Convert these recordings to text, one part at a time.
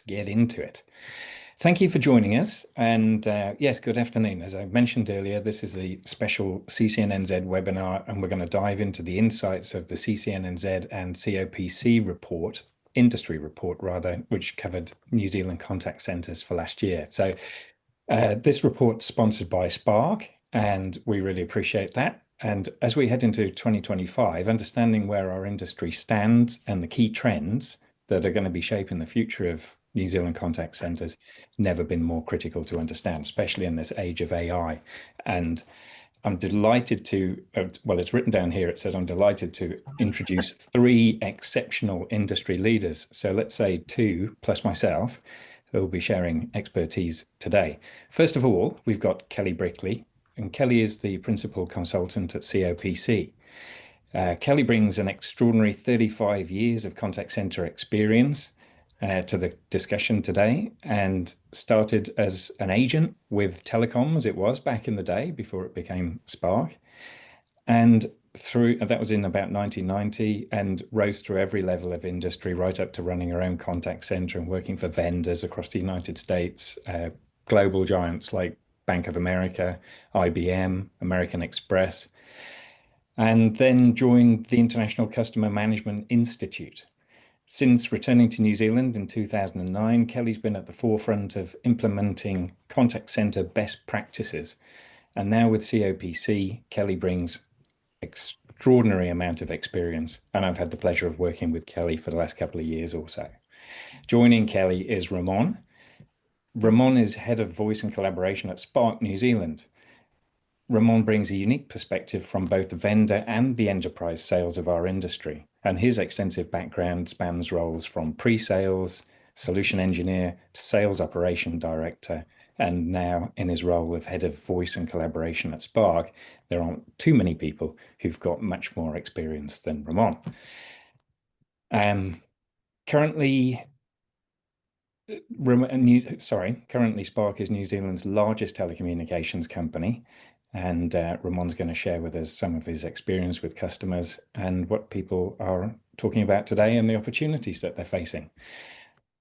get into it. Thank you for joining us. And yes, good afternoon. As I mentioned earlier, this is the special CCNNZ webinar, and we're going to dive into the insights of the CCNNZ and COPC report, industry report rather, which covered New Zealand contact centres for last year. So this report's sponsored by Spark, and we really appreciate that. And as we head into 2025, understanding where our industry stands and the key trends that are going to be shaping the future of New Zealand contact centres never been more critical to understand, especially in this age of AI. And I'm delighted to, well, it's written down here, it says I'm delighted to introduce 3 exceptional industry leaders. So let's say 2 plus myself who will be sharing expertise today. First of all, we've got Kelly Brickley, and Kelly is the principal consultant at COPC. Kelly brings an extraordinary 35 years of contact centre experience to the discussion today, and started as an agent with Telecom, as it was back in the day before it became Spark. And that was in about 1990, and rose through every level of industry, right up to running her own contact centre and working for vendors across the United States, global giants like Bank of America, IBM, American Express, and then joined the International Customer Management Institute. Since returning to New Zealand in 2009, Kelly's been at the forefront of implementing contact centre best practices. And now with COPC, Kelly brings extraordinary amount of experience, and I've had the pleasure of working with Kelly for the last couple of years or so. Joining Kelly is Ramon. Ramon is Head of Voice and Collaboration at Spark New Zealand. Ramon brings a unique perspective from both the vendor and the enterprise sales of our industry, and his extensive background spans roles from pre-sales, solution engineer, to sales operation director, and now in his role of Head of Voice and Collaboration at Spark. There aren't too many people who've got much more experience than Ramon. Currently, Spark is New Zealand's largest telecommunications company, and Ramon's going to share with us some of his experience with customers and what people are talking about today and the opportunities that they're facing.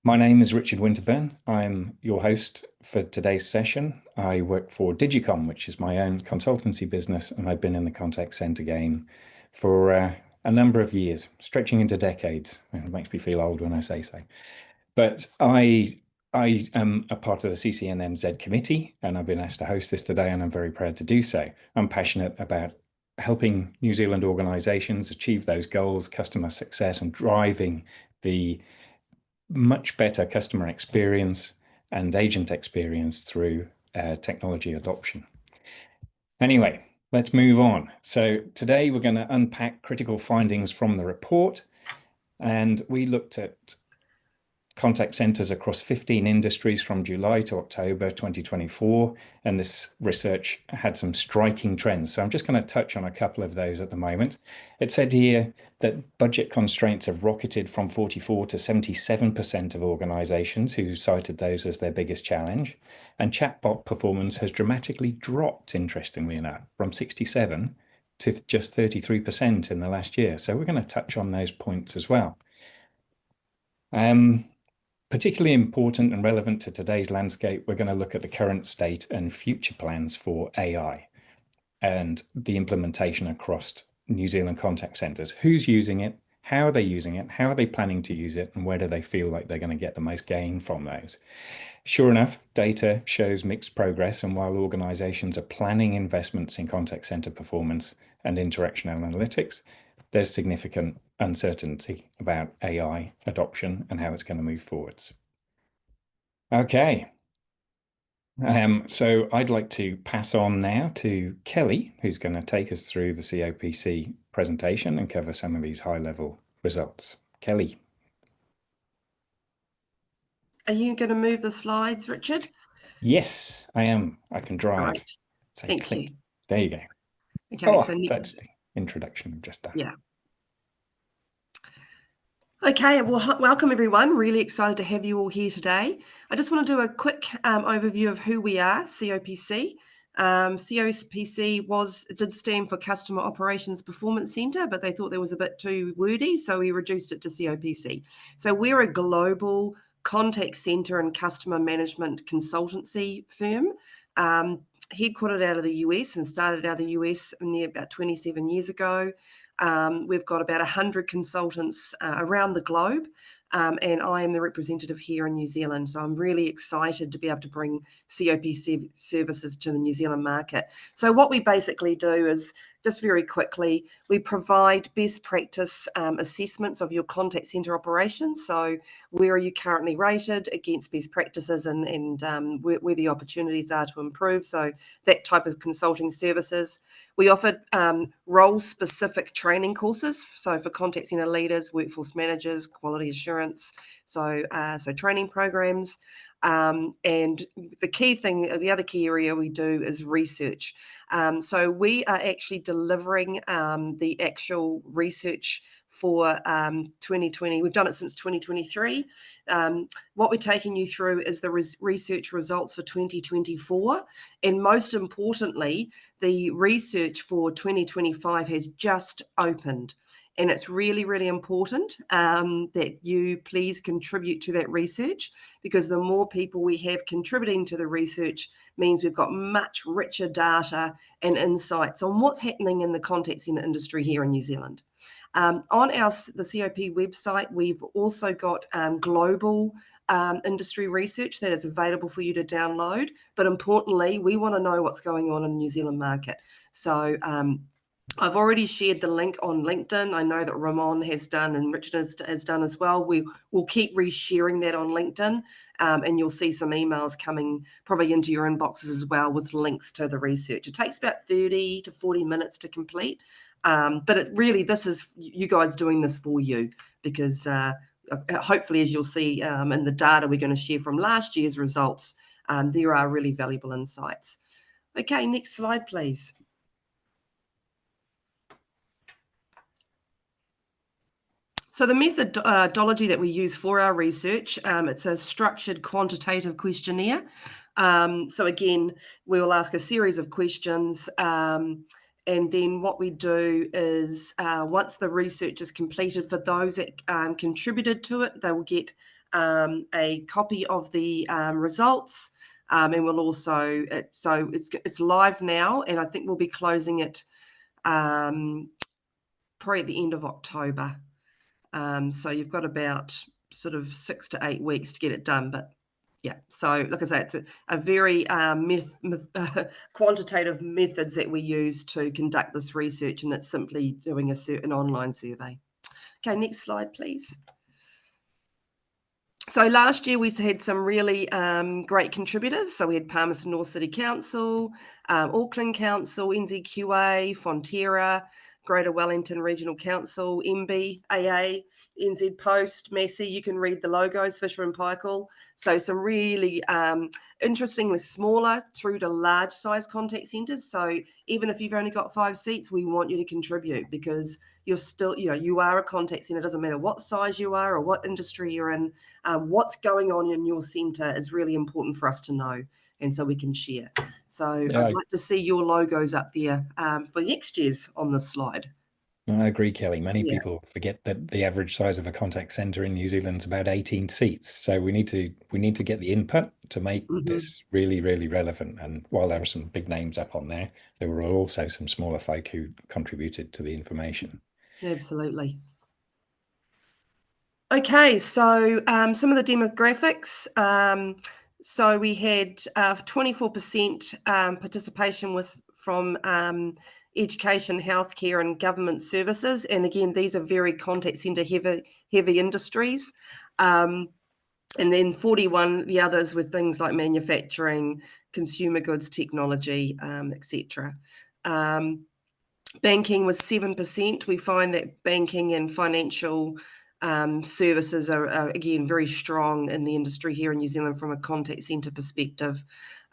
My name is Richard Winterburn. I'm your host for today's session. I work for Digicom, which is my own consultancy business, and I've been in the contact centre game for a number of years, stretching into decades. It makes me feel old when I say so. But I am a part of the CCNNZ committee, and I've been asked to host this today, and I'm very proud to do so. I'm passionate about helping New Zealand organisations achieve those goals, customer success, and driving the much better customer experience and agent experience through technology adoption. Anyway, let's move on. So today we're going to unpack critical findings from the report, and we looked at contact centres across 15 industries from July to October 2024, and this research had some striking trends. So I'm just going to touch on a couple of those at the moment. It said here that budget constraints have rocketed from 44 to 77% of organisations who cited those as their biggest challenge, and chatbot performance has dramatically dropped, interestingly enough, from 67 to just 33% in the last year. So we're going to touch on those points as well. Particularly important and relevant to today's landscape, we're going to look at the current state and future plans for AI and the implementation across New Zealand contact centres. Who's using it? How are they using it? How are they planning to use it? And where do they feel like they're going to get the most gain from those? Sure enough, data shows mixed progress, and while organisations are planning investments in contact centre performance and interaction analytics, there's significant uncertainty about AI adoption and how it's going to move forwards. Okay. So I'd like to pass on now to Kelly, who's going to take us through the COPC presentation and cover some of these high-level results. Kelly. Are you going to move the slides, Richard? Yes, I am. I can drive. Right. So Thank click. you. There you go. Okay, so that's the introduction I've just done. Yeah. Okay, well, welcome everyone. Really excited to have you all here today. I just want to do a quick overview of who we are, COPC. COPC did stand for Customer Operations Performance Centre, but they thought that was a bit too wordy, so we reduced it to COPC. So we're a global contact center and customer management consultancy firm, headquartered out of the US and started out of the US about 27 years ago. We've got about 100 consultants around the globe, and I am the representative here in New Zealand. So I'm really excited to be able to bring COPC services to the New Zealand market. So what we basically do is, just very quickly, we provide best practice assessments of your contact centre operations. So where are you currently rated against best practices, and where the opportunities are to improve. So that type of consulting services. We offer role-specific training courses. So for contact centre leaders, workforce managers, quality assurance. So training programs. And the other key area we do is research. So we are actually delivering the actual research for 2020. We've done it since 2023. What we're taking you through is the research results for 2024. And most importantly, the research for 2025 has just opened. And it's really, really important that you please contribute to that research, because the more people we have contributing to the research means we've got much richer data and insights on what's happening in the contact centre industry here in New Zealand. On the COP website, we've also got global industry research that is available for you to download. But importantly, we want to know what's going on in the New Zealand market. So I've already shared the link on LinkedIn. I know that Ramon has done and Richard has done as well. We'll keep resharing that on LinkedIn, and you'll see some emails coming probably into your inboxes as well with links to the research. It takes about 30 to 40 minutes to complete, but this is you guys doing this for you, because hopefully, as you'll see in the data we're going to share from last year's results, there are really valuable insights. Okay, next slide, please. So the methodology that we use for our research, it's a structured quantitative questionnaire. So again, we will ask a series of questions, and then what we do is once the research is completed, for those that contributed to it, they will get a copy of the results, and we'll also, so it's live now, and I think we'll be closing it probably at the end of October. So you've got about sort of 6 to 8 weeks to get it done. But yeah, so like I say, it's a very quantitative methods that we use to conduct this research, and it's simply doing an online survey. Okay, next slide, please. So last year we had some really great contributors. So we had Palmerston North City Council, Auckland Council, NZQA, Fonterra, Greater Wellington Regional Council, MB, AA, NZ Post, Massey. You can read the logos, Fisher and Paykel. So some really interestingly smaller through to large size contact centres. So even if you've only got 5 seats, we want you to contribute, because you're still, you are a contact centre. It doesn't matter what size you are or what industry you're in. What's going on in your centre is really important for us to know, and so we can share. So yeah, I'd like to see your logos up there for next year's on this slide. I agree, Kelly. Many people forget that the average size of a contact centre in New Zealand is about 18 seats. So we need to get the input to make this really, really relevant. And while there are some big names up on there, there were also some smaller folk who contributed to the information. Absolutely. Okay, so some of the demographics. So we had 24% participation was from education, healthcare, and government services. And again, these are very contact centre heavy industries. And then 41, the others with things like manufacturing, consumer goods, technology, etc. Banking was 7%. We find that banking and financial services are again very strong in the industry here in New Zealand from a contact centre perspective,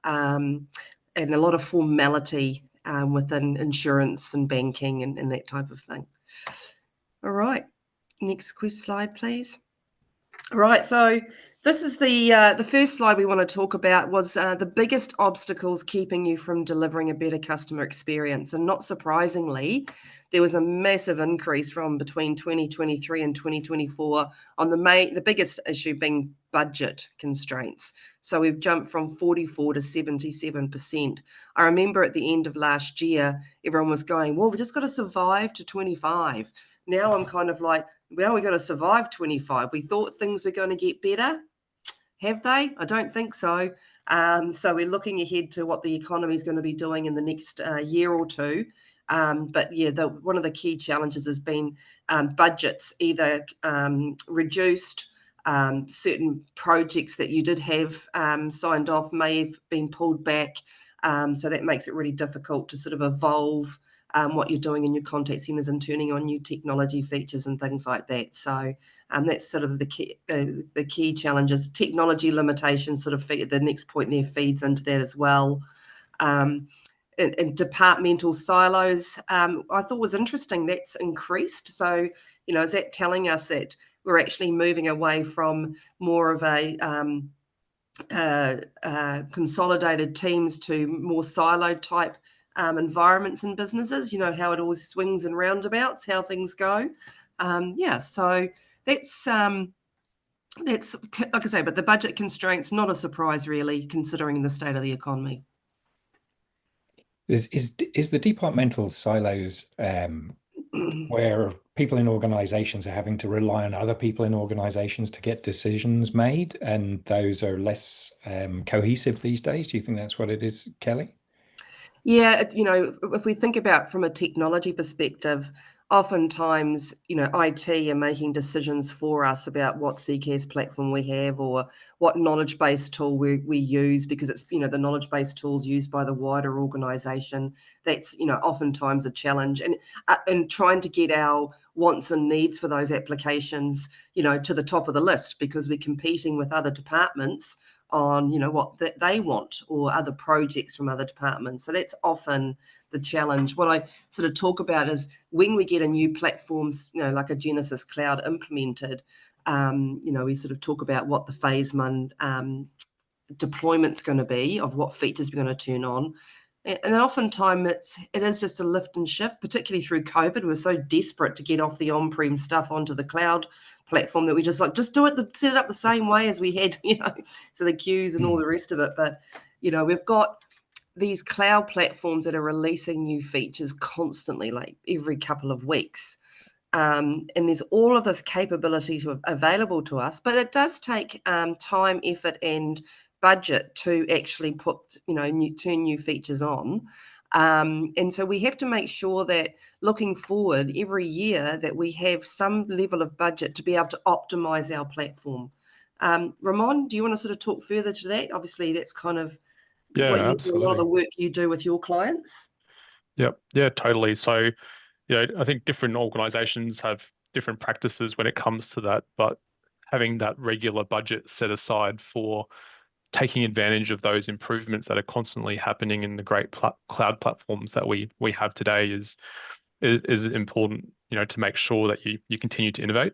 and a lot of formality within insurance and banking and that type of thing. All right, next slide, please. All right, so This is the first slide we want to talk about was the biggest obstacles keeping you from delivering a better customer experience. And not surprisingly, there was a massive increase from between 2023 and 2024 on the biggest issue being budget constraints. So we've jumped from 44 to 77%. I remember at the end of last year, everyone was going, well, we just got to survive to 25. Now I'm kind of like, well, we got to survive 25. We thought things were going to get better. Have they? I don't think so. So we're looking ahead to what the economy is going to be doing in the next year or two. But yeah, one of the key challenges has been budgets, either reduced, certain projects that you did have signed off may have been pulled back. So that makes it really difficult to sort of evolve what you're doing in your contact centers and turning on new technology features and things like that. So that's sort of the key challenges. Technology limitations sort of the next point there feeds into that as well. And departmental silos, I thought was interesting. That's increased. So, is that telling us that we're actually moving away from more of a consolidated teams to more siloed type environments and businesses? How it always swings and roundabouts, how things go. So that's like I say, but the budget constraints, not a surprise really, considering the state of the economy. Is the departmental silos where people in organizations are having to rely on other people in organizations to get decisions made, and those are less cohesive these days? Do you think that's what it is, Kelly? Yeah, if we think about from a technology perspective, oftentimes, IT are making decisions for us about what CCAS platform we have or what knowledge base tool we use, because it's, the knowledge base tools used by the wider organization. That's, oftentimes a challenge. And trying to get our wants and needs for those applications, to the top of the list, because we're competing with other departments on what they want, or other projects from other departments. So that's often the challenge. What I sort of talk about is when we get a new platforms, like a Genesis Cloud implemented, we sort of talk about what the phase one deployment's going to be, of what features we're going to turn on. And oftentimes it is just a lift and shift, particularly through COVID. We're so desperate to get off the on-prem stuff onto the cloud platform that we just do it, set it up the same way as we had, so the queues and all the rest of it. But, we've got these cloud platforms that are releasing new features constantly, like every couple of weeks. And there's all of this capability available to us, but it does take time, effort, and budget to actually put, turn new features on. And so we have to make sure that looking forward every year that we have some level of budget to be able to optimize our platform. Ramon, do you want to sort of talk further to that? Obviously, that's kind of what you do, a lot of the work you do with your clients. Yep. Yeah, totally. So, I think different organizations have different practices when it comes to that, but having that regular budget set aside for taking advantage of those improvements that are constantly happening in the great cloud platforms that we have today is important, to make sure that you continue to innovate.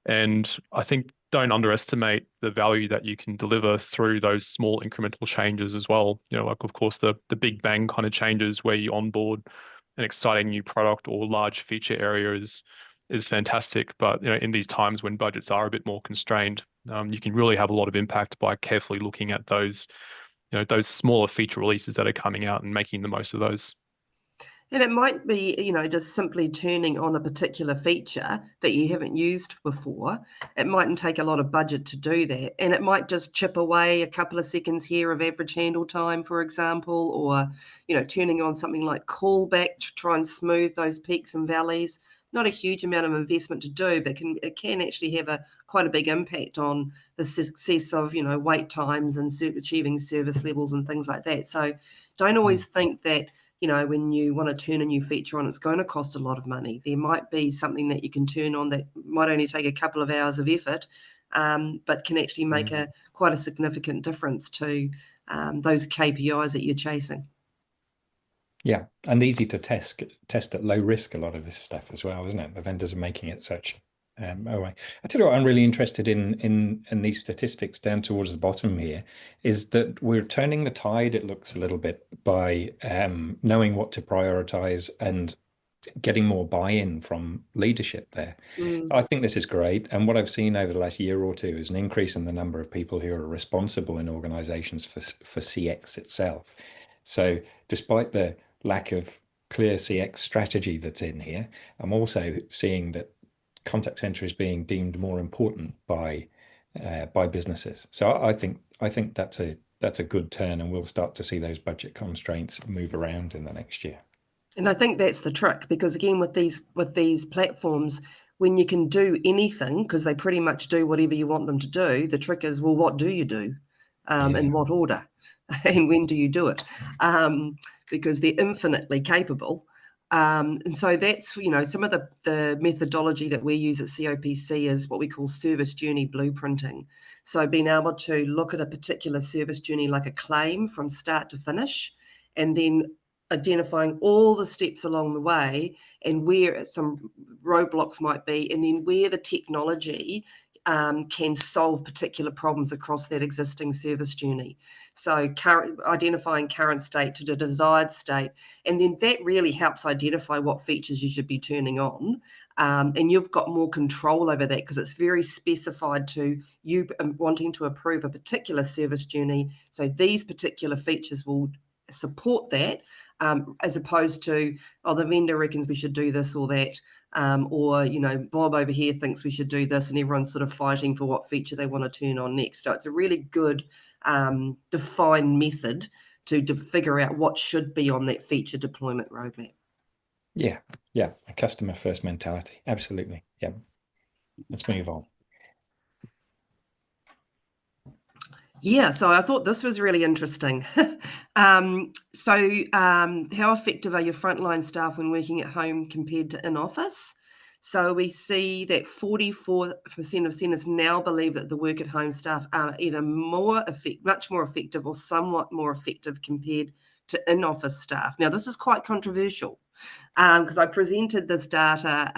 And I think don't underestimate the value that you can deliver through those small incremental changes as well. Like, of course, the big bang kind of changes where you onboard an exciting new product or large feature area is fantastic. But in these times when budgets are a bit more constrained, you can really have a lot of impact by carefully looking at those smaller feature releases that are coming out and making the most of those. And it might be, just simply turning on a particular feature that you haven't used before. It mightn't take a lot of budget to do that. And it might just chip away a couple of seconds here of average handle time, for example, or, turning on something like callback to try and smooth those peaks and valleys. Not a huge amount of investment to do, but it can actually have quite a big impact on the success of, wait times and achieving service levels and things like that. So don't always think that, when you want to turn a new feature on, it's going to cost a lot of money. There might be something that you can turn on that might only take a couple of hours of effort, but can actually make quite a significant difference to those KPIs that you're chasing. Yeah, and easy to test at low risk, a lot of this stuff as well, isn't it? The vendors are making it such All right. I tell you what, I'm really interested in these statistics down towards the bottom here, is that we're turning the tide, it looks a little bit, by knowing what to prioritize and getting more buy-in from leadership there. I think this is great. And what I've seen over the last year or two is an increase in the number of people who are responsible in organizations for CX itself. So despite the lack of clear CX strategy that's in here, I'm also seeing that contact center is being deemed more important by businesses. So I think that's a good turn, and we'll start to see those budget constraints move around in the next year. And I think that's the trick, because again, with these platforms, when you can do anything, because they pretty much do whatever you want them to do, the trick is, well, what do you do, in what order, and when do you do it? Because they're infinitely capable. And so that's, some of the methodology that we use at COPC is what we call service journey blueprinting. So being able to look at a particular service journey like a claim from start to finish, and then identifying all the steps along the way and where some roadblocks might be, and then where the technology can solve particular problems across that existing service journey. So identifying current state to the desired state, and then that really helps identify what features you should be turning on. And you've got more control over that because it's very specified to you wanting to approve a particular service journey. So these particular features will support that, as opposed to, the vendor reckons we should do this or that, or Bob over here thinks we should do this, and everyone's sort of fighting for what feature they want to turn on next. So it's a really good defined method to figure out what should be on that feature deployment roadmap. Yeah, a customer first mentality. Absolutely. Yeah. Let's move on. Yeah, so I thought this was really interesting. How effective are your frontline staff when working at home compared to in office? So we see that 44% of centres now believe that the work at home staff are either much more effective or somewhat more effective compared to in office staff. Now, this is quite controversial because I presented this data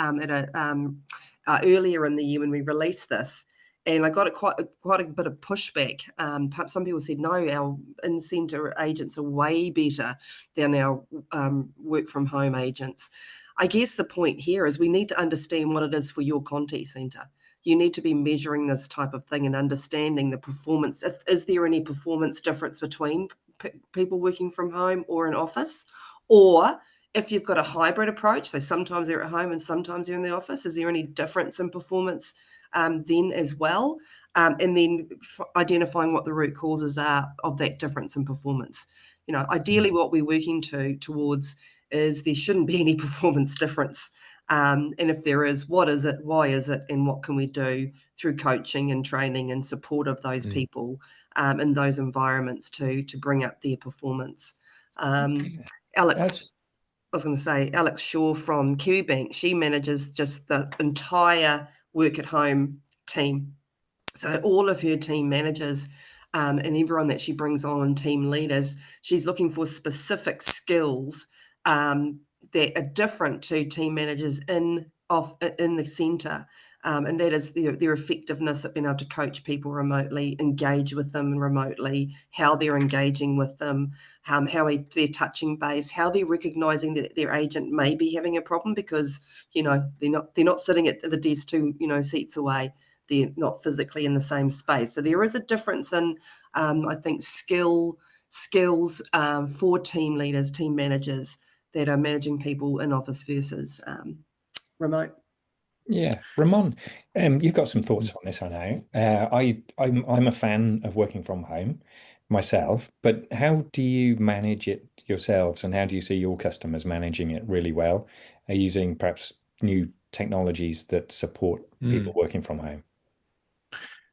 earlier in the year when we released this. And I got quite a bit of pushback. Some people said, no, our in-centre agents are way better than our work-from-home agents. I guess the point here is we need to understand what it is for your contact centre. You need to be measuring this type of thing and understanding the performance. Is there any performance difference between people working from home or in office? Or if you've got a hybrid approach, so sometimes they're at home and sometimes they're in the office, is there any difference in performance then as well? And then identifying what the root causes are of that difference in performance. Ideally what we're working towards is there shouldn't be any performance difference. And if there is, what is it, why is it, and what can we do through coaching and training and support of those people in those environments to bring up their performance. Alex Shaw from Kiwibank, she manages just the entire work at home team. So all of her team managers and everyone that she brings on, team leaders, she's looking for specific skills that are different to team managers in the centre. And that is their effectiveness at being able to coach people remotely, engage with them remotely, how they're engaging with them, how they're touching base, how they're recognising that their agent may be having a problem because they're not sitting at the desk 2 seats away. They're not physically in the same space. So there is a difference in I think skills for team leaders, team managers that are managing people in office versus remote. Yeah, Ramon, you've got some thoughts on this, I know. I'm a fan of working from home myself, but how do you manage it yourselves, and how do you see your customers managing it really well? Are you using perhaps new technologies that support people working from home?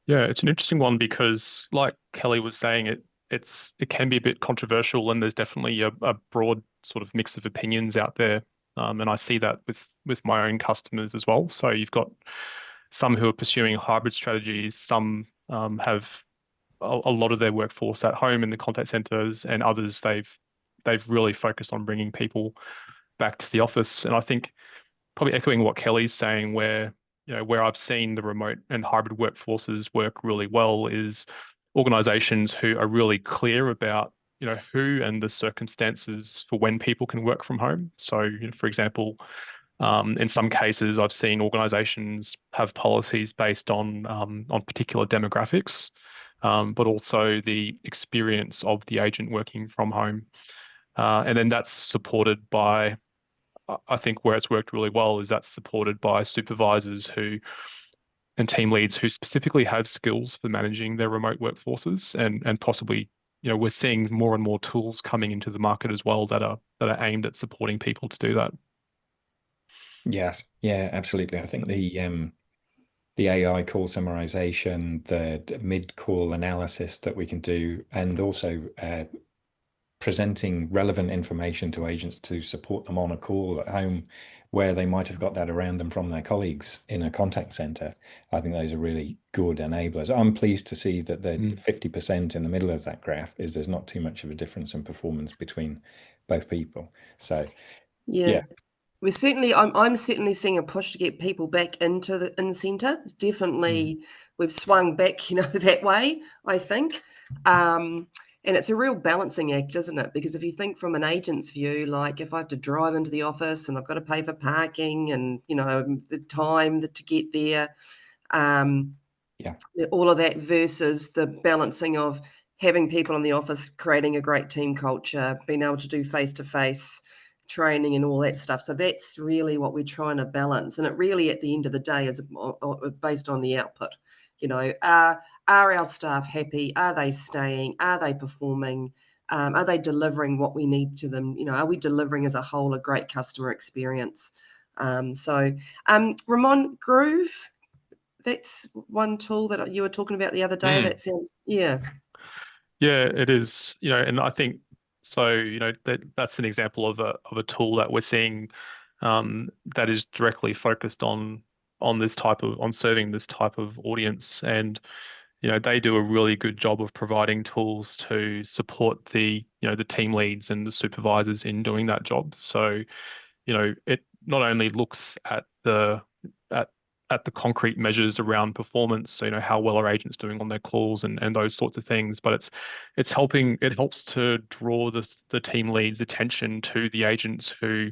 Yeah, it's an interesting one because, like Kelly was saying, it can be a bit controversial, and there's definitely a broad sort of mix of opinions out there. And I see that with my own customers as well. So you've got some who are pursuing hybrid strategies, some have a lot of their workforce at home in the contact centers, and others they've really focused on bringing people back to the office. And I think probably echoing what Kelly's saying, where where I've seen the remote and hybrid workforces work really well is organizations who are really clear about, who and the circumstances for when people can work from home. So, for example, in some cases, I've seen organizations have policies based on particular demographics, but also the experience of the agent working from home. And then that's supported by, I think where it's worked really well is that's supported by supervisors and team leads who specifically have skills for managing their remote workforces, and possibly, we're seeing more and more tools coming into the market as well that are aimed at supporting people to do that. Yes, yeah, absolutely. I think the AI call summarization, the mid-call analysis that we can do, and also presenting relevant information to agents to support them on a call at home where they might have got that around them from their colleagues in a contact center. I think those are really good enablers. I'm pleased to see that the 50% in the middle of that graph is there's not too much of a difference in performance between both people. So yeah. We're certainly, I'm certainly seeing a push to get people back into the in-centre. It's definitely, we've swung back, that way, I think. And it's a real balancing act, isn't it? Because if you think from an agent's view, like if I have to drive into the office and I've got to pay for parking and, the time to get there, all of that versus the balancing of having people in the office, creating a great team culture, being able to do face-to-face training and all that stuff. So that's really what we're trying to balance. And it really, at the end of the day, is based on the output. Are our staff happy? Are they staying? Are they performing? Are they delivering what we need to them? Are we delivering as a whole a great customer experience? Ramon, Groove, that's one tool that you were talking about the other day. That sounds, Yeah, it is, and I think so, that's an example of a tool that we're seeing that is directly focused on serving this type of audience. And they do a really good job of providing tools to support the team leads and the supervisors in doing that job. So it not only looks at the concrete measures around performance, so how well are agents doing on their calls and those sorts of things, but it helps to draw the team leads' attention to the agents who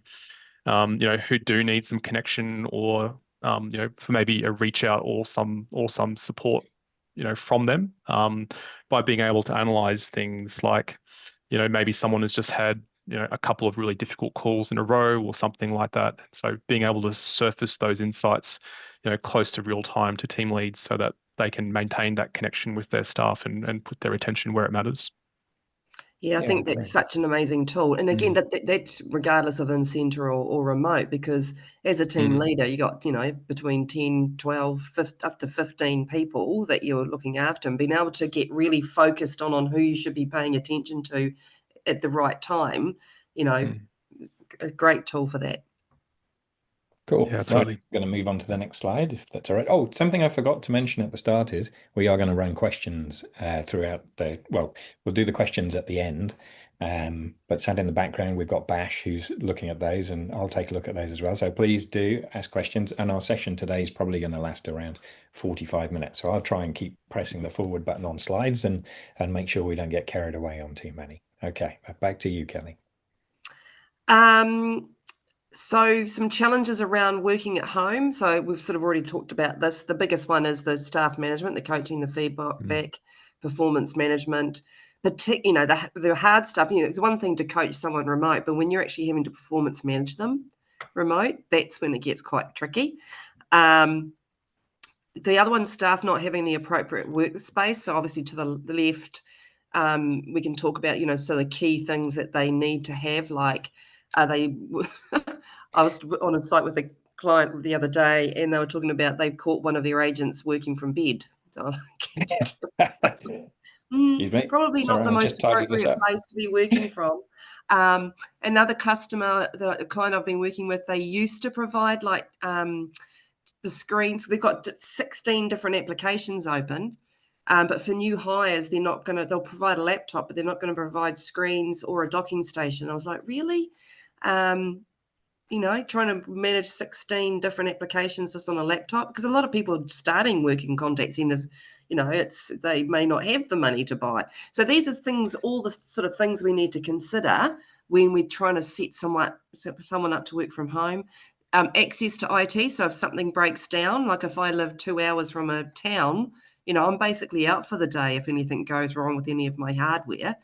who do need some connection or for maybe a reach out or some support from them, by being able to analyze things like maybe someone has just had a couple of really difficult calls in a row or something like that. So being able to surface those insights close to real time to team leads so that they can maintain that connection with their staff and put their attention where it matters. Yeah, I think that's such an amazing tool. And again, that's regardless of in-centre or remote, because as a team leader, you got, between 10, 12, up to 15 people that you're looking after, and being able to get really focused on who you should be paying attention to at the right time, a great tool for that. Cool. Yeah, totally. Right. Going to move on to the next slide, if that's all right. Oh, something I forgot to mention at the start is we are going to run questions throughout we'll do the questions at the end. But sat in the background, we've got Bash who's looking at those, and I'll take a look at those as well. So please do ask questions. And our session today is probably going to last around 45 minutes. So I'll try and keep pressing the forward button on slides and make sure we don't get carried away on too many. Okay, back to you, Kelly. So some challenges around working at home. So we've sort of already talked about this. The biggest one is the staff management, the coaching, the feedback, performance management. The hard stuff, it's one thing to coach someone remote, but when you're actually having to performance manage them remote, that's when it gets quite tricky. The other one, staff not having the appropriate workspace. So obviously to the left, we can talk about, so the key things that they need to have, like, are they... I was on a site with a client the other day, and they were talking about they've caught one of their agents working from bed. So, probably not the most appropriate place to be working from. Another customer, the client I've been working with, they used to provide like the screens. They've got 16 different applications open. But for new hires, they'll provide a laptop, but they're not going to provide screens or a docking station. I was like, really? trying to manage 16 different applications just on a laptop, because a lot of people starting working contact centers, they may not have the money to buy. So these are things, all the sort of things we need to consider when we're trying to set someone up to work from home. Access to IT. So if something breaks down, like if I live 2 hours from a town, I'm basically out for the day if anything goes wrong with any of my hardware.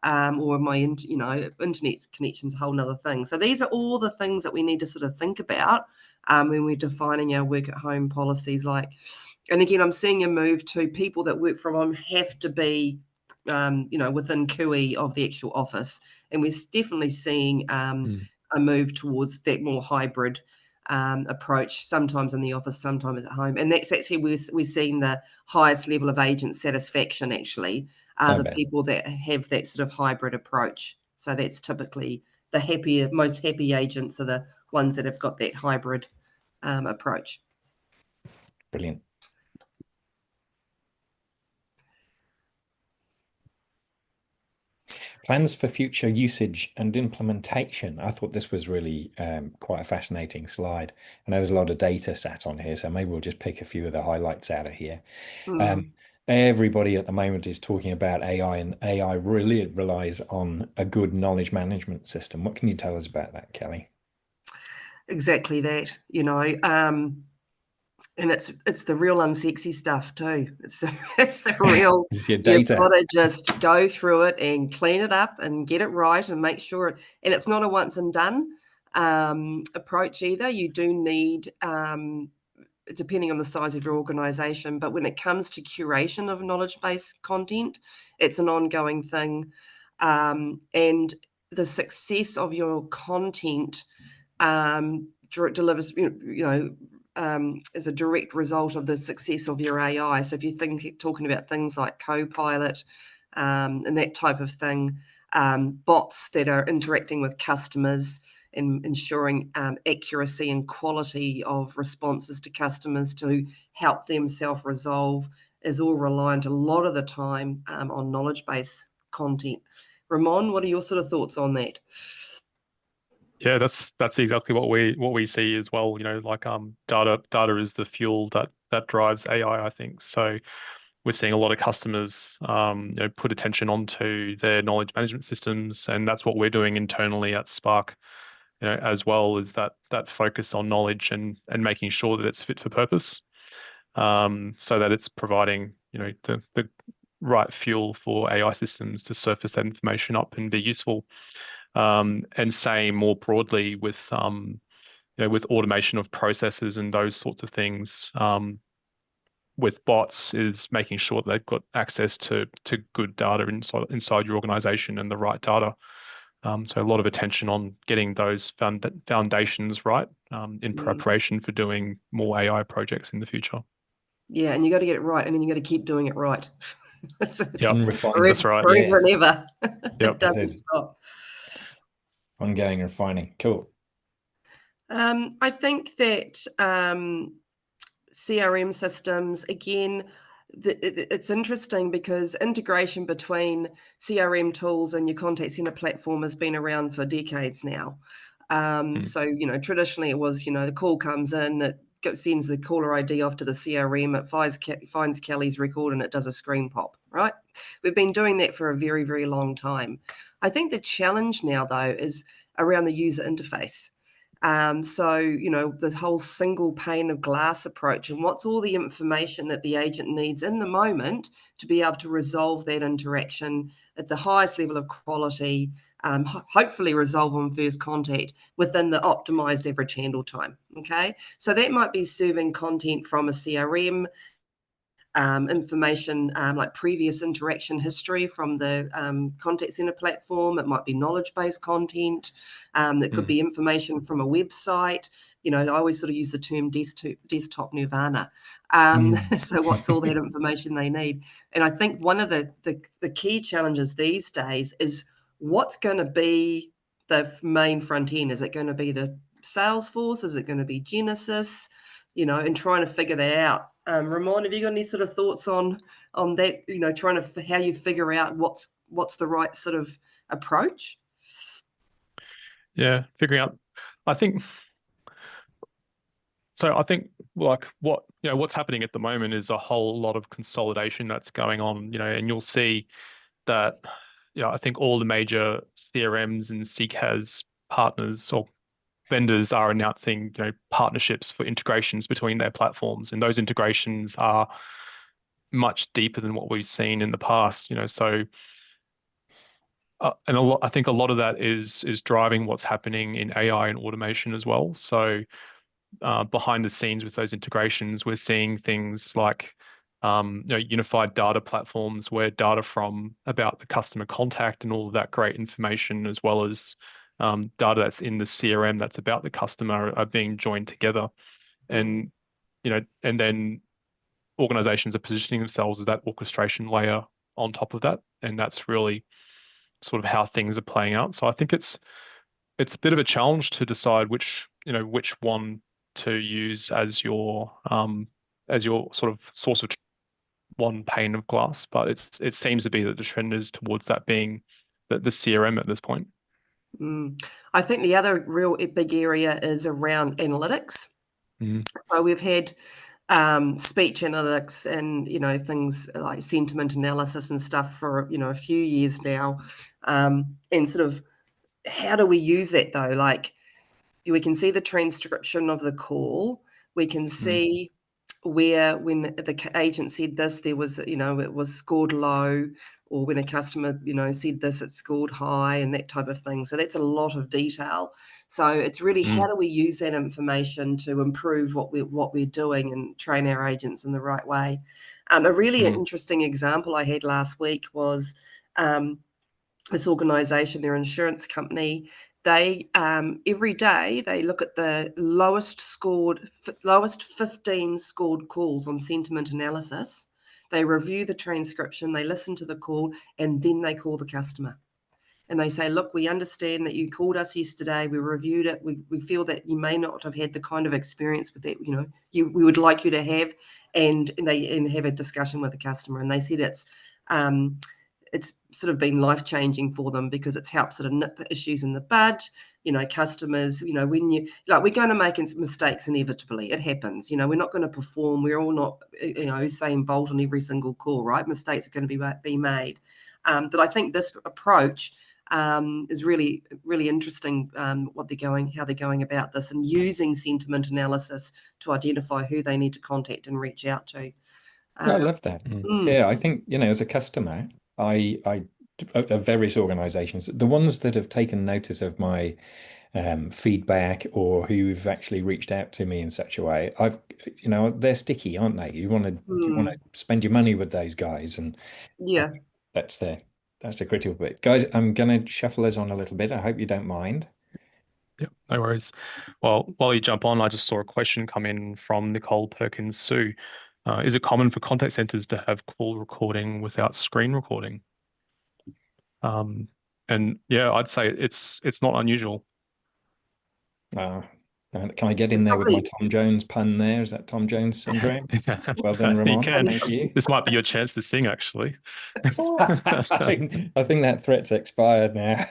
Or my internet connection's a whole nother thing. So these are all the things that we need to sort of think about when we're defining our work at home policies. And again, I'm seeing a move to people that work from home have to be, within cooey of the actual office, and we're definitely seeing a move towards that more hybrid approach, sometimes in the office, sometimes at home. And that's actually we're seeing the highest level of agent satisfaction actually are the people that have that sort of hybrid approach. So that's typically the most happy agents are the ones that have got that hybrid approach. Brilliant. Plans for future usage and implementation. I thought this was really quite a fascinating slide. I know there's a lot of data sat on here, so maybe we'll just pick a few of the highlights out of here. Everybody at the moment is talking about AI, and AI really relies on a good knowledge management system. What can you tell us about that, Kelly? Exactly that, and it's the real unsexy stuff too. It's the real. It's your data. You've got to just go through it and clean it up and get it right and make sure. And it's not a once and done approach either. You do need, depending on the size of your organisation, but when it comes to curation of knowledge-based content, it's an ongoing thing, and the success of your content delivers, as a direct result of the success of your AI. So if you're talking about things like Copilot and that type of thing, bots that are interacting with customers and ensuring accuracy and quality of responses to customers to help them self-resolve is all reliant a lot of the time on knowledge-based content. Ramon, what are your sort of thoughts on that? Yeah, that's exactly what we see as well. Data is the fuel that drives AI, I think. So we're seeing a lot of customers put attention onto their knowledge management systems, and that's what we're doing internally at Spark, as well, is that focus on knowledge and making sure that it's fit for purpose, so that it's providing the right fuel for AI systems to surface that information up and be useful. And same more broadly with with automation of processes and those sorts of things. With bots, is making sure that they've got access to good data inside your organization and the right data. So a lot of attention on getting those foundations right in preparation for doing more AI projects in the future. Yeah, and you got to get it right. I mean, you got to keep doing it right. Yep, that's right. Forever and ever. Yep. It doesn't stop. Ongoing refining. Cool. I think that CRM systems, again, it's interesting because integration between CRM tools and your contact center platform has been around for decades now. So, traditionally it was, the call comes in, it sends the caller ID off to the CRM, it finds Kelly's record and it does a screen pop, right? We've been doing that for a very, very long time. I think the challenge now, though, is around the user interface. So, the whole single pane of glass approach, and what's all the information that the agent needs in the moment to be able to resolve that interaction at the highest level of quality, hopefully resolve on first contact within the optimized average handle time. Okay, so that might be serving content from a CRM, information like previous interaction history from the contact center platform. It might be knowledge-based content. That could be information from a website. I always sort of use the term desktop nirvana. So what's all that information they need? And I think one of the key challenges these days is what's going to be the main front end. Is it going to be the Salesforce? Is it going to be Genesis? And trying to figure that out. Ramon, have you got any sort of thoughts on that? Trying to how you figure out what's the right sort of approach? Yeah, figuring out I think so. I think like what's happening at the moment is a whole lot of consolidation that's going on, and you'll see that, I think all the major CRMs and CCAS partners or vendors are announcing, partnerships for integrations between their platforms, and those integrations are much deeper than what we've seen in the past. So and I think a lot of that is driving what's happening in AI and automation as well. So behind the scenes with those integrations, we're seeing things like unified data platforms where data from about the customer contact and all of that great information, as well as data that's in the CRM that's about the customer, are being joined together. And and then organizations are positioning themselves as that orchestration layer on top of that, and that's really sort of how things are playing out. So I think it's a bit of a challenge to decide which one to use as your sort of source of one pane of glass, but it seems to be that the trend is towards that being the CRM at this point. I think the other real big area is around analytics. So we've had speech analytics and things like sentiment analysis and stuff for a few years now, and sort of how do we use that though? Like we can see the transcription of the call, we can see where when the agent said this, there was it was scored low, or when a customer said this, it scored high, and that type of thing. So that's a lot of detail. So it's really how do we use that information to improve what we're doing and train our agents in the right way. A really interesting example I had last week was this organisation, their insurance company. They every day they look at the lowest 15 scored calls on sentiment analysis. They review the transcription, they listen to the call, and then they call the customer. And they say, look, we understand that you called us yesterday, we reviewed it, we feel that you may not have had the kind of experience with that, we would like you to have, and have a discussion with the customer. And they said it's sort of been life-changing for them because it's helped sort of nip issues in the bud. Customers, when we're going to make mistakes inevitably. It happens. We're not going to perform. We're all not, Usain Bolt on every single call, right? Mistakes are going to be made. But I think this approach is really, really interesting. How they're going about this and using sentiment analysis to identify who they need to contact and reach out to. I love that. Yeah, I think, as a customer, I of various organizations, the ones that have taken notice of my feedback or who've actually reached out to me in such a way, they're sticky, aren't they? You want to spend your money with those guys, and yeah, that's the critical bit. Guys, I'm gonna shuffle us on a little bit. I hope you don't mind. Yeah, no worries. Well, while you jump on, I just saw a question come in from Nicole Perkins Sue. Is it common for contact centers to have call recording without screen recording? And yeah, I'd say it's not unusual. Can I get in there with my Tom Jones pun there? Is that Tom Jones syndrome? Well done, Ramon. You can. Thank you. This might be your chance to sing, actually. I think that threat's expired now.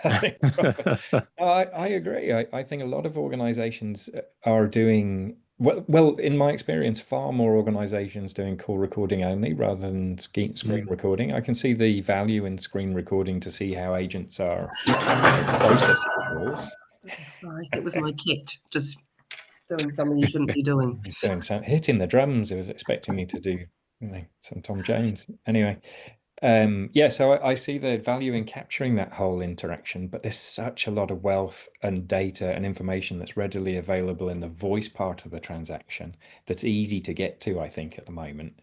I agree. I think a lot of organizations are doing well, in my experience, far more organizations doing call recording only rather than screen recording. I can see the value in screen recording to see how agents are processing calls. Sorry, it was my cat just doing something you shouldn't be doing. He's doing hitting the drums. He was expecting me to do some Tom Jones. Anyway, yeah, so I see the value in capturing that whole interaction, but there's such a lot of wealth and data and information that's readily available in the voice part of the transaction that's easy to get to, I think, at the moment.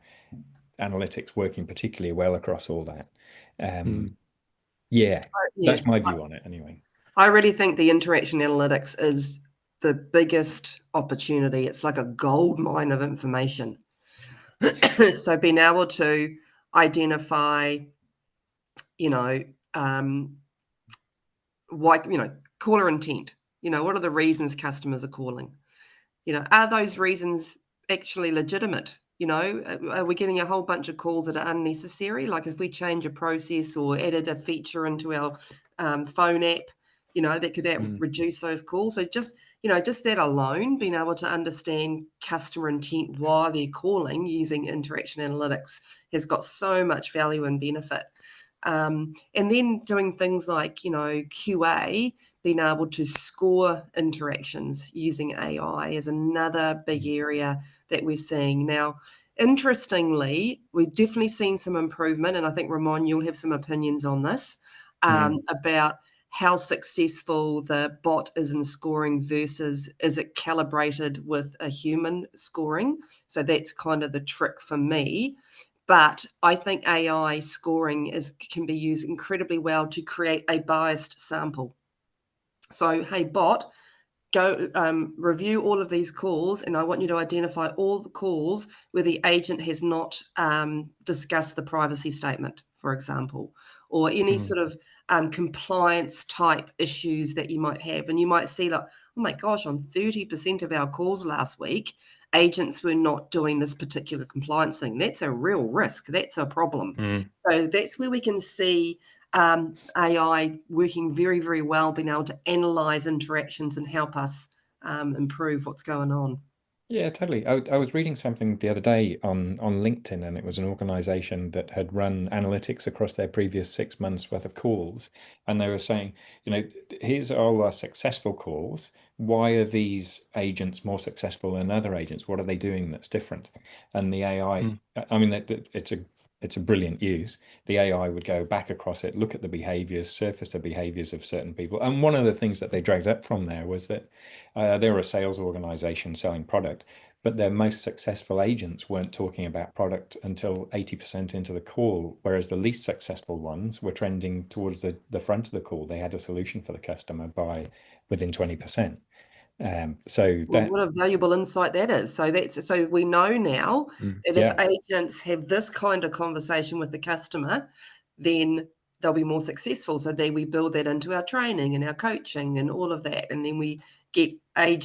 Analytics working particularly well across all that. Yeah, that's my view on it anyway. I really think the interaction analytics is the biggest opportunity. It's like a gold mine of information. So being able to identify, caller intent. What are the reasons customers are calling? Are those reasons actually legitimate? Are we getting a whole bunch of calls that are unnecessary? Like if we change a process or added a feature into our phone app, that could reduce those calls. So just just that alone, being able to understand customer intent, why they're calling using interaction analytics has got so much value and benefit. And then doing things like, QA, being able to score interactions using AI is another big area that we're seeing. Now, interestingly, we've definitely seen some improvement, and I think, Ramon, you'll have some opinions on this, about how successful the bot is in scoring versus is it calibrated with a human scoring. So that's kind of the trick for me. But I think AI scoring can be used incredibly well to create a biased sample. So, hey, bot, go review all of these calls, and I want you to identify all the calls where the agent has not discussed the privacy statement, for example, or any sort of compliance type issues that you might have. And you might see, like, oh my gosh, on 30% of our calls last week, agents were not doing this particular compliance thing. That's a real risk. That's a problem. So that's where we can see AI working very, very well, being able to analyze interactions and help us improve what's going on. Yeah, totally. I was reading something the other day on LinkedIn, and it was an organization that had run analytics across their previous 6 months worth of calls. And they were saying, here's all our successful calls. Why are these agents more successful than other agents? What are they doing that's different? And the AI, I mean, it's a brilliant use. The AI would go back across it, look at the behaviors, surface the behaviors of certain people. And one of the things that they dragged up from there was that they were a sales organization selling product, but their most successful agents weren't talking about product until 80% into the call, whereas the least successful ones were trending towards the front of the call. They had a solution for the customer by within 20%. What a valuable insight that is. So we know now that if agents have this kind of conversation with the customer, then they'll be more successful. So then we build that into our training and our coaching and all of that, and then we get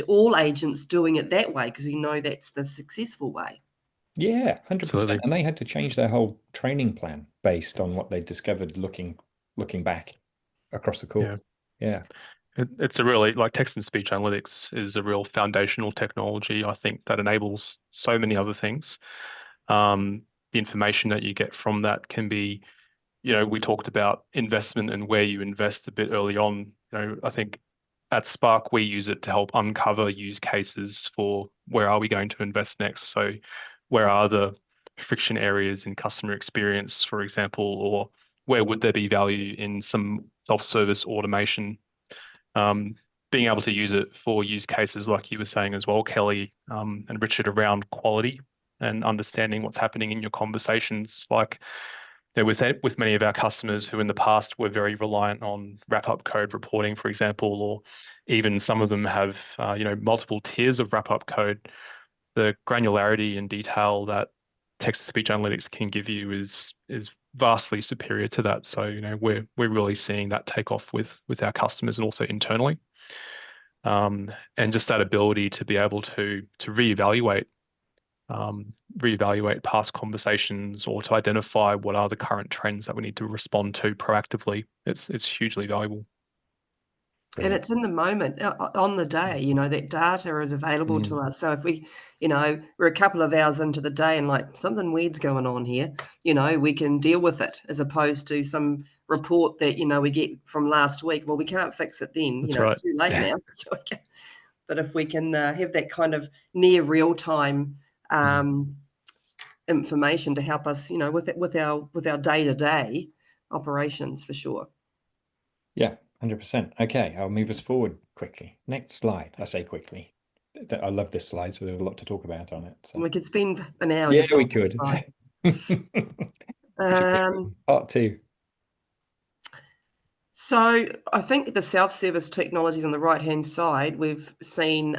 all agents doing it that way because we know that's the successful way. Yeah, 100%. Absolutely. And they had to change their whole training plan based on what they discovered looking back across the call. Yeah. It's a really, like, text and speech analytics is a real foundational technology, I think, that enables so many other things. The information that you get from that can be, we talked about investment and where you invest a bit early on. I think at Spark, we use it to help uncover use cases for where are we going to invest next. So where are the friction areas in customer experience, for example, or where would there be value in some self-service automation? Being able to use it for use cases like you were saying as well, Kelly, and Richard, around quality and understanding what's happening in your conversations. Like, with many of our customers who in the past were very reliant on wrap-up code reporting, for example, or even some of them have multiple tiers of wrap-up code. The granularity and detail that text-to-speech analytics can give you is vastly superior to that. So we're really seeing that take off with our customers and also internally, and just that ability to be able to reevaluate past conversations or to identify what are the current trends that we need to respond to proactively. It's hugely valuable. And it's in the moment, on the day, that data is available to us. So if we're a couple of hours into the day and like something weird's going on here, we can deal with it as opposed to some report that, we get from last week. Well, we can't fix it then, That's right. It's too late now. But if we can have that kind of near real time information to help us, with our day-to-day operations, for sure. Yeah, 100%. Okay, I'll move us forward quickly. Next slide. I say quickly. I love this slide, so there's a lot to talk about on it. So. We could spend an hour. Yeah, just we could. Part two. So I think the self-service technologies on the right-hand side, we've seen,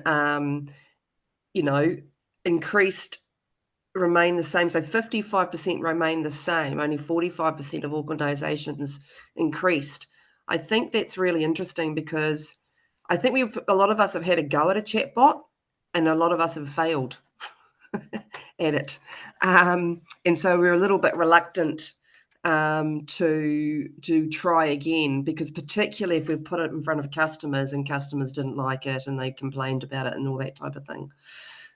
increased, remain the same. So 55% remain the same. Only 45% of organisations increased. I think that's really interesting because I think a lot of us have had a go at a chatbot, and a lot of us have failed at it. And so we're a little bit reluctant to try again, because particularly if we've put it in front of customers and customers didn't like it and they complained about it and all that type of thing.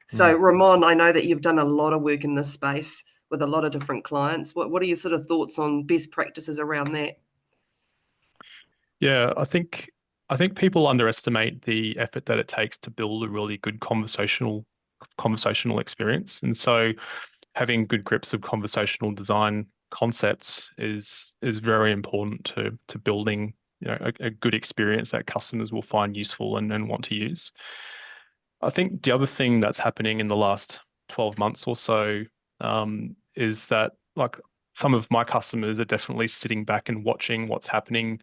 So Ramon, I know that you've done a lot of work in this space with a lot of different clients. What are your sort of thoughts on best practices around that? Yeah, I think people underestimate the effort that it takes to build a really good conversational experience. And so having good grips of conversational design concepts is very important to building, you know, a good experience that customers will find useful and want to use. I think the other thing that's happening in the last 12 months or so is that, like, some of my customers are definitely sitting back and watching what's happening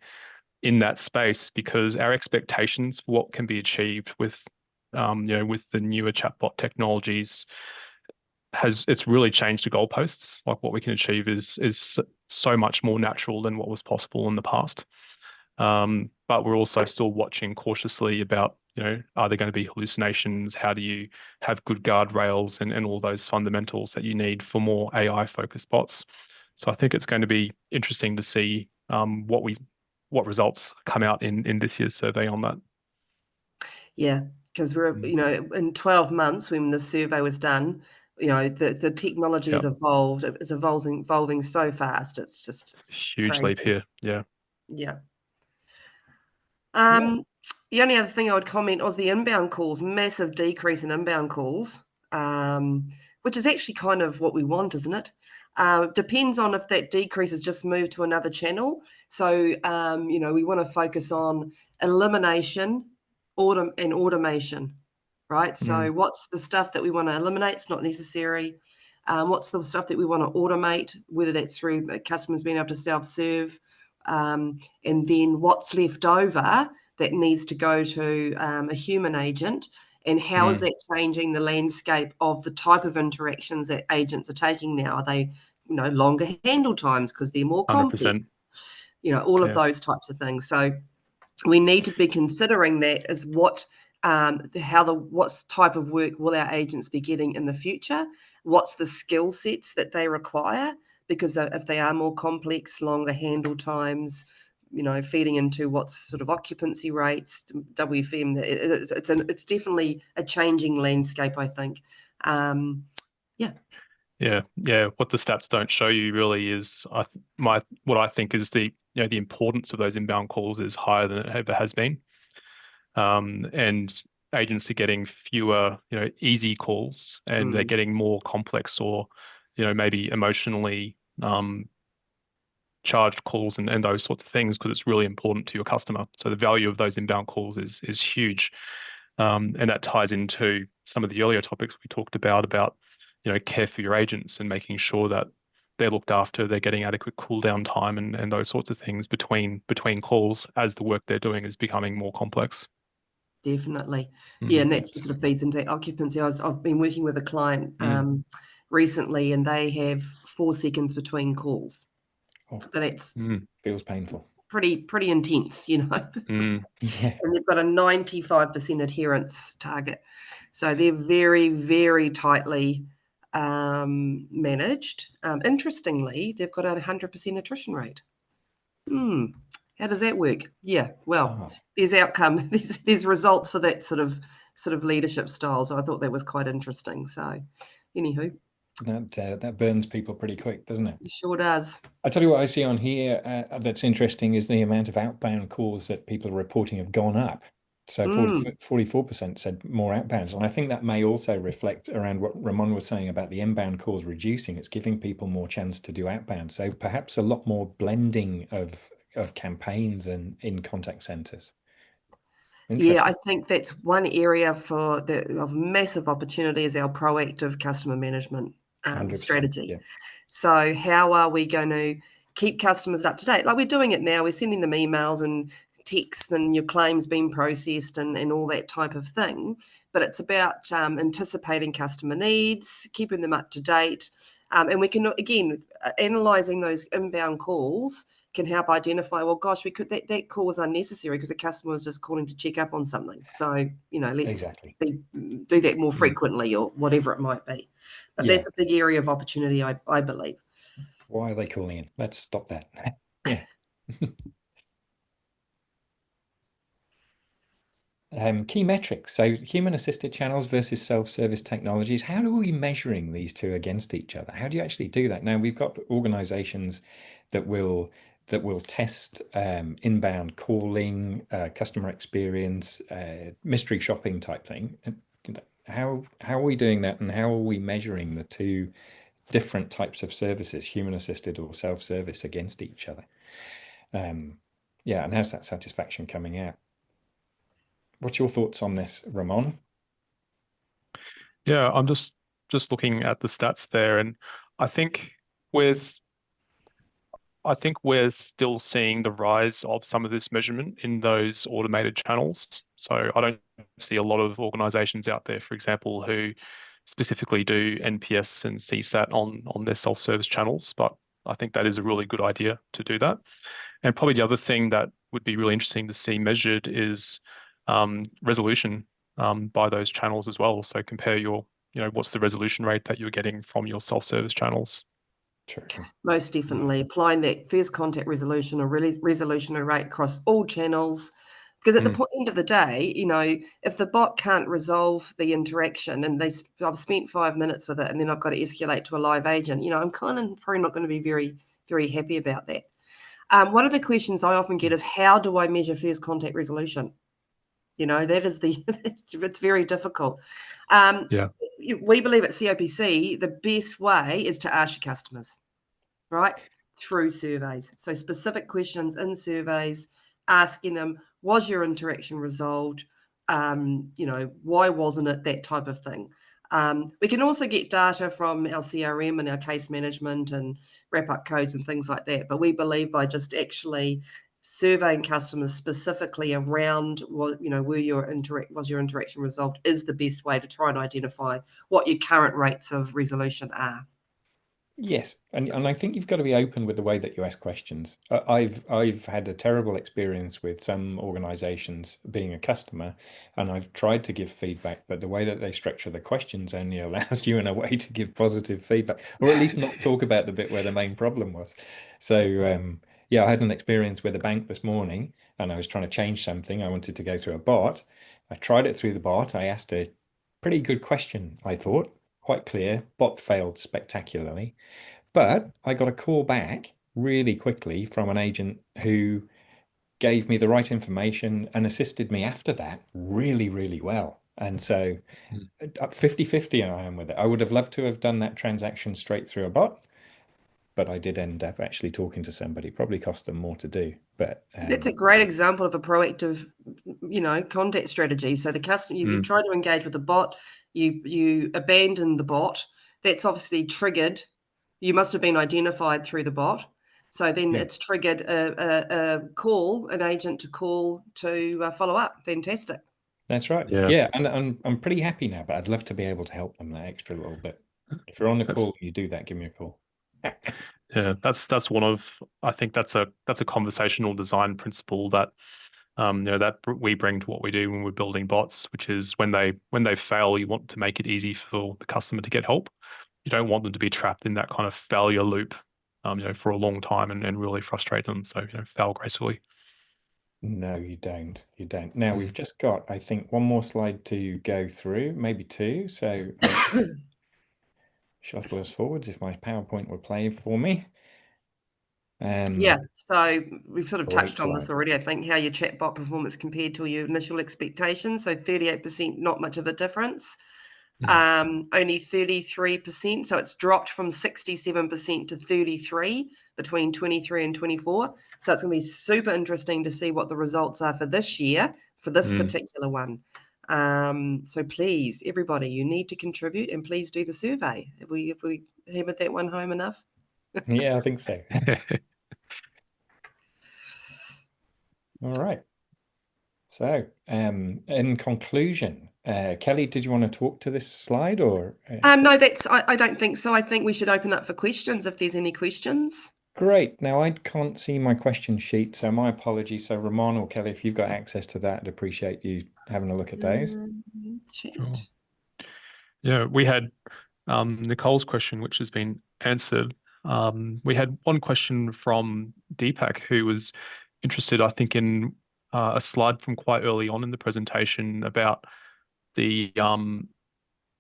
in that space, because our expectations for what can be achieved with with the newer chatbot technologies it's really changed the goalposts. Like, what we can achieve is so much more natural than what was possible in the past. But we're also still watching cautiously about, are there going to be hallucinations? How do you have good guardrails and all those fundamentals that you need for more AI focused bots? So I think it's going to be interesting to see what results come out in this year's survey on that. Yeah, because we're, in 12 months when the survey was done, the technology has evolved. It's evolving so fast. It's just huge leap here. Yeah. Yeah. The only other thing I would comment was the inbound calls, massive decrease in inbound calls, which is actually kind of what we want, isn't it? Depends on if that decrease has just moved to another channel. So, we want to focus on elimination and automation, right? So what's the stuff that we want to eliminate? It's not necessary. What's the stuff that we want to automate, whether that's through customers being able to self-serve, and then what's left over that needs to go to a human agent, and how is that changing the landscape of the type of interactions that agents are taking now? Are they, longer handle times because they're more complex? 100%. All of those types of things. So we need to be considering that as what type of work will our agents be getting in the future? What's the skill sets that they require? Because if they are more complex, longer handle times, feeding into what's sort of occupancy rates, WFM, it's definitely a changing landscape, I think. Yeah. What the stats don't show you really is what I think is the importance of those inbound calls is higher than it ever has been. And agents are getting fewer, easy calls, and they're getting more complex or, maybe emotionally charged calls and those sorts of things, because it's really important to your customer. So the value of those inbound calls is huge. And that ties into some of the earlier topics we talked about, care for your agents and making sure that they're looked after, they're getting adequate cool down time and those sorts of things between calls as the work they're doing is becoming more complex. Definitely. Yeah, and that sort of feeds into occupancy. I've been working with a client recently, and they have 4 seconds between calls. So that's feels painful. Pretty intense, Yeah. And they've got a 95% adherence target. So they're very, very tightly managed. Interestingly, they've got a 100% attrition rate. How does that work? Yeah, well, there's outcome. There's results for that sort of leadership style. So I thought that was quite interesting. So, anywho, that burns people pretty quick, doesn't it? It sure does. I tell you what I see on here that's interesting is the amount of outbound calls that people are reporting have gone up. So 44% said more outbounds. And I think that may also reflect around what Ramon was saying about the inbound calls reducing. It's giving people more chance to do outbound. So perhaps a lot more blending of campaigns and in contact centers. Yeah, I think that's one area of massive opportunity is our proactive customer management strategy. Yeah. So how are we going to keep customers up to date? Like we're doing it now. We're sending them emails and texts and your claims being processed and all that type of thing. But it's about anticipating customer needs, keeping them up to date. And we can, again, analysing those inbound calls can help identify, well, gosh, that call was unnecessary because the customer was just calling to check up on something. So, let's do that more frequently or whatever it might be. But that's a big area of opportunity, I believe. Why are they calling in? Let's stop that. Yeah. Key metrics. So human-assisted channels versus self-service technologies. How are we measuring these two against each other? How do you actually do that? Now, we've got organizations that will test inbound calling, customer experience, mystery shopping type thing. And, how are we doing that, and how are we measuring the two different types of services, human-assisted or self-service, against each other? Yeah, and how's that satisfaction coming out? What's your thoughts on this, Ramon? Yeah, I'm just looking at the stats there, and I think with I think we're still seeing the rise of some of this measurement in those automated channels. So I don't see a lot of organizations out there, for example, who specifically do NPS and CSAT on their self-service channels, but I think that is a really good idea to do that. And probably the other thing that would be really interesting to see measured is resolution by those channels as well. So compare what's the resolution rate that you're getting from your self-service channels. Sure. Most definitely applying that first contact resolution or resolution rate across all channels. Because at the end of the day, if the bot can't resolve the interaction and I've spent 5 minutes with it and then I've got to escalate to a live agent, I'm kind of probably not going to be very, very happy about that. One of the questions I often get is, how do I measure first contact resolution? That is it's very difficult. Yeah. We believe at COPC, the best way is to ask your customers, right? Through surveys. So specific questions in surveys, asking them, was your interaction resolved? Why wasn't it? That type of thing. We can also get data from our CRM and our case management and wrap-up codes and things like that. But we believe by just actually surveying customers specifically around was your interaction resolved is the best way to try and identify what your current rates of resolution are. Yes, and I think you've got to be open with the way that you ask questions. I've had a terrible experience with some organizations being a customer, and I've tried to give feedback, but the way that they structure the questions only allows you in a way to give positive feedback, or at least not talk about the bit where the main problem was. So yeah, I had an experience with a bank this morning, and I was trying to change something. I wanted to go through a bot. I tried it through the bot. I asked a pretty good question, I thought, quite clear. Bot failed spectacularly. But I got a call back really quickly from an agent who gave me the right information and assisted me after that really, really well. And so 50-50 I am with it. I would have loved to have done that transaction straight through a bot, but I did end up actually talking to somebody. Probably cost them more to do. But that's a great example of a proactive, contact strategy. So the customer, you try to engage with the bot, you abandon the bot. That's obviously triggered. You must have been identified through the bot. So then it's triggered an agent to call to follow up. Fantastic. That's right. Yeah, and I'm pretty happy now, but I'd love to be able to help them that extra little bit. If you're on the call, you do that, give me a call. Yeah, that's one of, I think that's a conversational design principle that that we bring to what we do when we're building bots, which is when they fail, you want to make it easy for the customer to get help. You don't want them to be trapped in that kind of failure loop, for a long time and really frustrate them. So, fail gracefully. No, you don't. You don't. Now we've just got, I think, one more slide to go through, maybe two. So shuffle us forwards if my PowerPoint will play for me. Yeah, so we've sort of Great touched on this slide. already, I think, how your chatbot performance compared to your initial expectations. So 38%, not much of a difference. Only 33%, so it's dropped from 67% to 33 between 23 and 24. So it's going to be super interesting to see what the results are for this year, for this particular one. So please, everybody, you need to contribute and please do the survey. Have we hammered that one home enough? Yeah, I think so. All right. So, in conclusion, Kelly, did you want to talk to this slide or? No, I don't think so. I think we should open up for questions if there's any questions. Great. Now, I can't see my question sheet, so my apologies. So, Ramon or Kelly, if you've got access to that, I'd appreciate you having a look at those. Chat. Sure. Yeah, we had Nicole's question, which has been answered. We had one question from Deepak, who was interested, I think, in a slide from quite early on in the presentation about the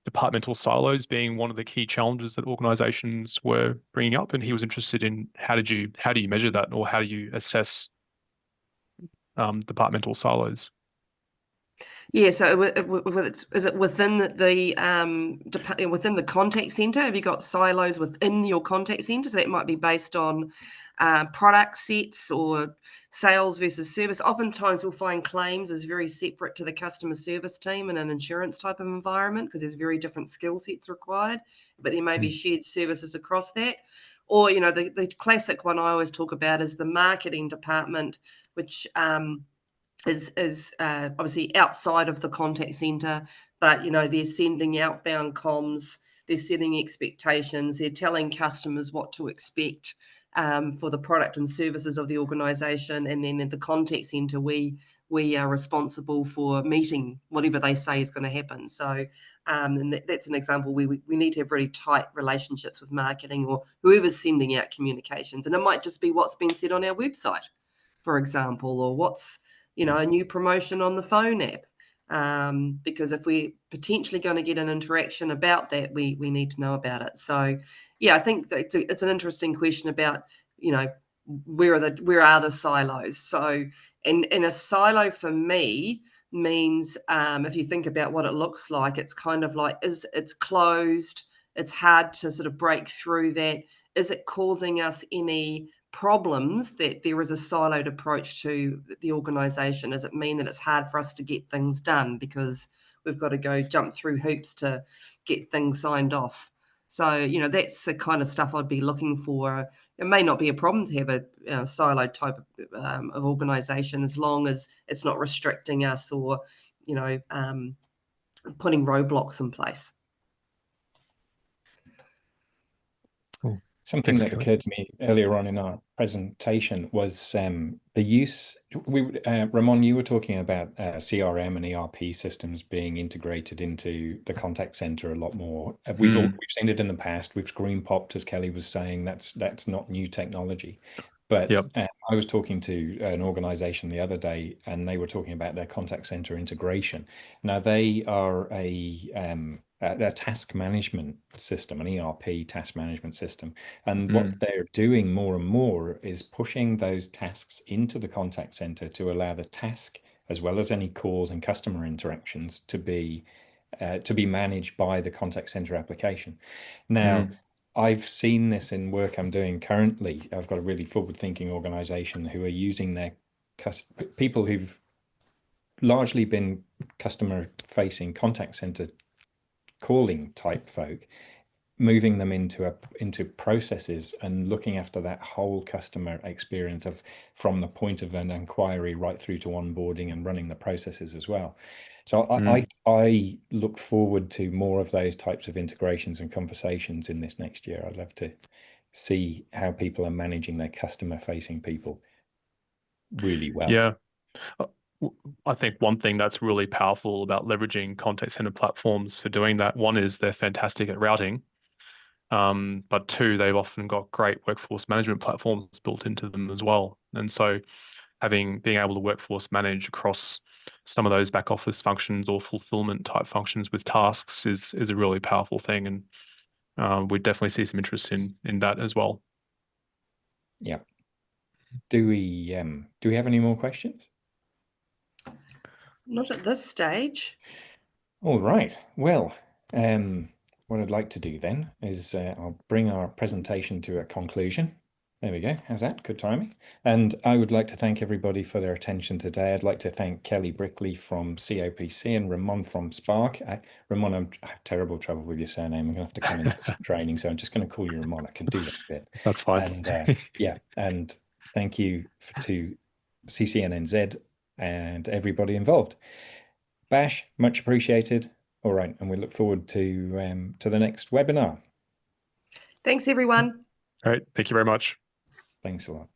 departmental silos being one of the key challenges that organizations were bringing up, and he was interested in how do you measure that, or how do you assess departmental silos? Yeah, so is it within within the contact center? Have you got silos within your contact center? So that might be based on product sets or sales versus service. Oftentimes we'll find claims is very separate to the customer service team in an insurance type of environment because there's very different skill sets required, but there may be shared services across that. Or, the classic one I always talk about is the marketing department, which is obviously outside of the contact center, but they're sending outbound comms, they're setting expectations, they're telling customers what to expect for the product and services of the organization. And then at the contact center, we are responsible for meeting whatever they say is going to happen. So and that's an example where we need to have really tight relationships with marketing or whoever's sending out communications. And it might just be what's been said on our website, for example, or what's a new promotion on the phone app. Because if we're potentially going to get an interaction about that, we need to know about it. So, yeah, I think that it's an interesting question about, where are the silos? So, in a silo for me means, if you think about what it looks like, it's kind of like it's closed. It's hard to sort of break through that. Is it causing us any problems that there is a siloed approach to the organisation? Does it mean that it's hard for us to get things done because we've got to go jump through hoops to get things signed off? So, that's the kind of stuff I'd be looking for. It may not be a problem to have a siloed type of organisation as long as it's not restricting us or, putting roadblocks in place. Cool. Something Thanks, that Kelly. occurred to me earlier on in our presentation was the use. Ramon, you were talking about CRM and ERP systems being integrated into the contact center a lot more. We've seen it in the past. We've screen popped, as Kelly was saying. That's not new technology. But Yep. I was talking to an organization the other day, and they were talking about their contact center integration. Now they are a task management system, an ERP task management system. And what they're doing more and more is pushing those tasks into the contact center to allow the task, as well as any calls and customer interactions, to be managed by the contact center application. Now, I've seen this in work I'm doing currently. I've got a really forward-thinking organization who are using their people who've largely been customer-facing contact center calling type folk, moving them into processes and looking after that whole customer experience from the point of an inquiry right through to onboarding and running the processes as well. So I look forward to more of those types of integrations and conversations in this next year. I'd love to see how people are managing their customer facing people really well. Yeah. I think one thing that's really powerful about leveraging contact center platforms for doing that, one is they're fantastic at routing. But two, they've often got great workforce management platforms built into them as well. And so being able to workforce manage across some of those back office functions or fulfillment type functions with tasks is a really powerful thing. And we definitely see some interest in that as well. Yeah. Do we have any more questions? Not at this stage. All right. Well, what I'd like to do then is I'll bring our presentation to a conclusion. There we go. How's that? Good timing. And I would like to thank everybody for their attention today. I'd like to thank Kelly Brickley from COPC and Ramon from Spark. Ramon, I have terrible trouble with your surname. I'm going to have to come and get some training, so I'm just going to call you Ramon. I can do that a bit. That's fine. And yeah, and thank you to CCNNZ and everybody involved. Bash, much appreciated. All right, and we look forward to the next webinar. Thanks, everyone. All right. Thank you very much. Thanks a lot.